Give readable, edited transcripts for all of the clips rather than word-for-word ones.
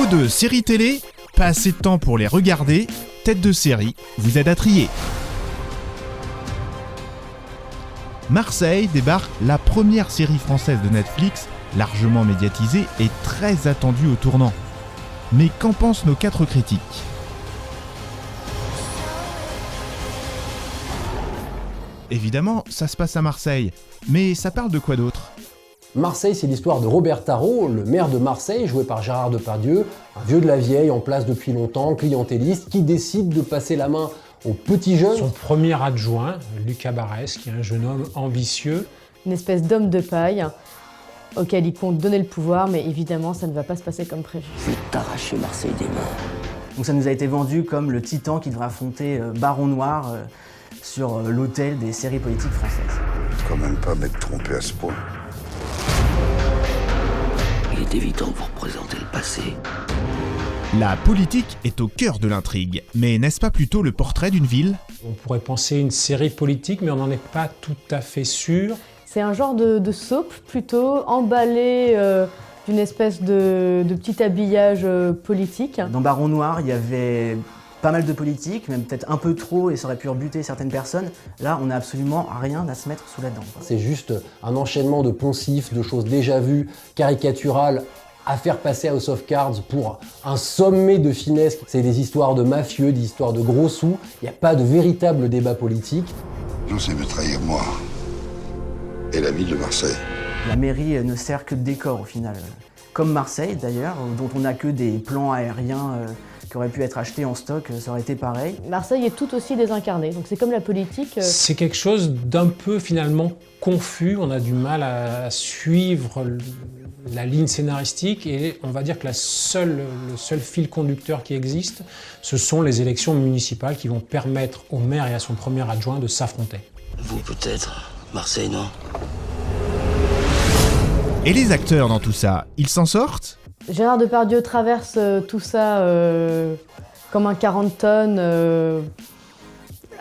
de séries télé, pas assez de temps pour les regarder, Tête de série vous aide à trier. Marseille débarque la première série française de Netflix, largement médiatisée et très attendue au tournant. Mais qu'en pensent nos 4 critiques ? Évidemment, ça se passe à Marseille, mais ça parle de quoi d'autre ? Marseille, c'est l'histoire de Robert Tarot, le maire de Marseille, joué par Gérard Depardieu, un vieux de la vieille, en place depuis longtemps, clientéliste, qui décide de passer la main aux petits jeunes. Son premier adjoint, Lucas Barès, qui est un jeune homme ambitieux. Une espèce d'homme de paille auquel il compte donner le pouvoir, mais évidemment, ça ne va pas se passer comme prévu. Je vais t'arracher Marseille des mains. Donc ça nous a été vendu comme le titan qui devrait affronter Baron Noir sur l'autel des séries politiques françaises. Quand même pas m'être trompé à ce point. Il est évident que vous représentez le passé. La politique est au cœur de l'intrigue, mais n'est-ce pas plutôt le portrait d'une ville ? On pourrait penser une série politique, mais on n'en est pas tout à fait sûr. C'est un genre de soap plutôt, emballé d'une espèce de petit habillage politique. Dans Baron Noir, il y avait pas mal de politique, même peut-être un peu trop, et ça aurait pu rebuter certaines personnes. Là, on n'a absolument rien à se mettre sous la dent. C'est juste un enchaînement de poncifs, de choses déjà vues, caricaturales, à faire passer House of Cards pour un sommet de finesse. C'est des histoires de mafieux, des histoires de gros sous. Il n'y a pas de véritable débat politique. J'essaie de trahir moi et la ville de Marseille. La mairie ne sert que de décor au final. Comme Marseille d'ailleurs, dont on n'a que des plans aériens qui auraient pu être achetés en stock, ça aurait été pareil. Marseille est tout aussi désincarné, donc c'est comme la politique. C'est quelque chose d'un peu finalement confus, on a du mal à suivre la ligne scénaristique et on va dire que le seul fil conducteur qui existe, ce sont les élections municipales qui vont permettre au maire et à son premier adjoint de s'affronter. Vous peut-être, Marseille non. Et les acteurs dans tout ça, ils s'en sortent ? Gérard Depardieu traverse tout ça comme un 40 tonnes,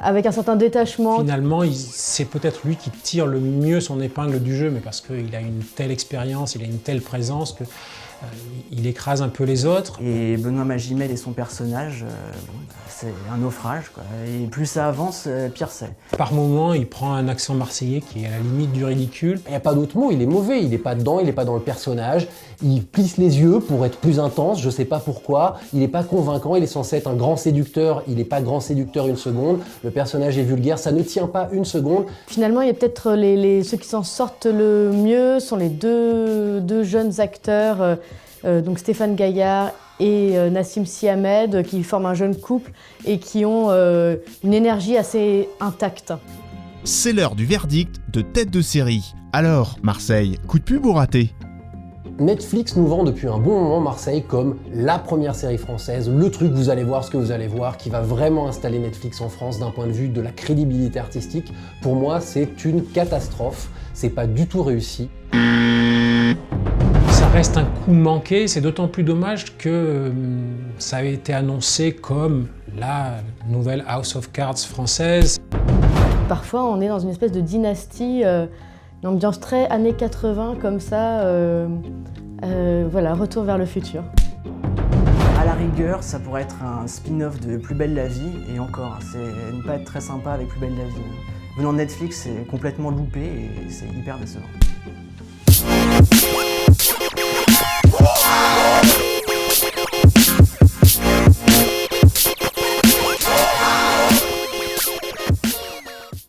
avec un certain détachement. Finalement, c'est peut-être lui qui tire le mieux son épingle du jeu, mais parce qu'il a une telle expérience, il a une telle présence que il écrase un peu les autres. Et Benoît Magimel et son personnage, c'est un naufrage, quoi. Et plus ça avance, pire c'est. Par moments, il prend un accent marseillais qui est à la limite du ridicule. Il n'y a pas d'autre mot, il est mauvais, il n'est pas dedans, il n'est pas dans le personnage. Il plisse les yeux pour être plus intense, je ne sais pas pourquoi. Il n'est pas convaincant, il est censé être un grand séducteur, il n'est pas grand séducteur une seconde. Le personnage est vulgaire, ça ne tient pas une seconde. Finalement, il y a peut-être ceux qui s'en sortent le mieux sont les deux jeunes acteurs, donc Stéphane Gaillard et Nassim Sy Ahmed, qui forment un jeune couple et qui ont une énergie assez intacte. C'est l'heure du verdict de Tête de série. Alors, Marseille, coup de pub ou raté ? Netflix nous vend depuis un bon moment Marseille comme la première série française, le truc vous allez voir ce que vous allez voir, qui va vraiment installer Netflix en France d'un point de vue de la crédibilité artistique. Pour moi, c'est une catastrophe, c'est pas du tout réussi. Ça reste un coup manqué, c'est d'autant plus dommage que ça avait été annoncé comme la nouvelle House of Cards française. Parfois, on est dans une espèce de dynastie, une ambiance très années 80 comme ça, voilà, retour vers le futur. À la rigueur, ça pourrait être un spin-off de Plus belle la vie, et encore, c'est ne pas être très sympa avec Plus belle la vie. Venant de Netflix, c'est complètement loupé et c'est hyper décevant.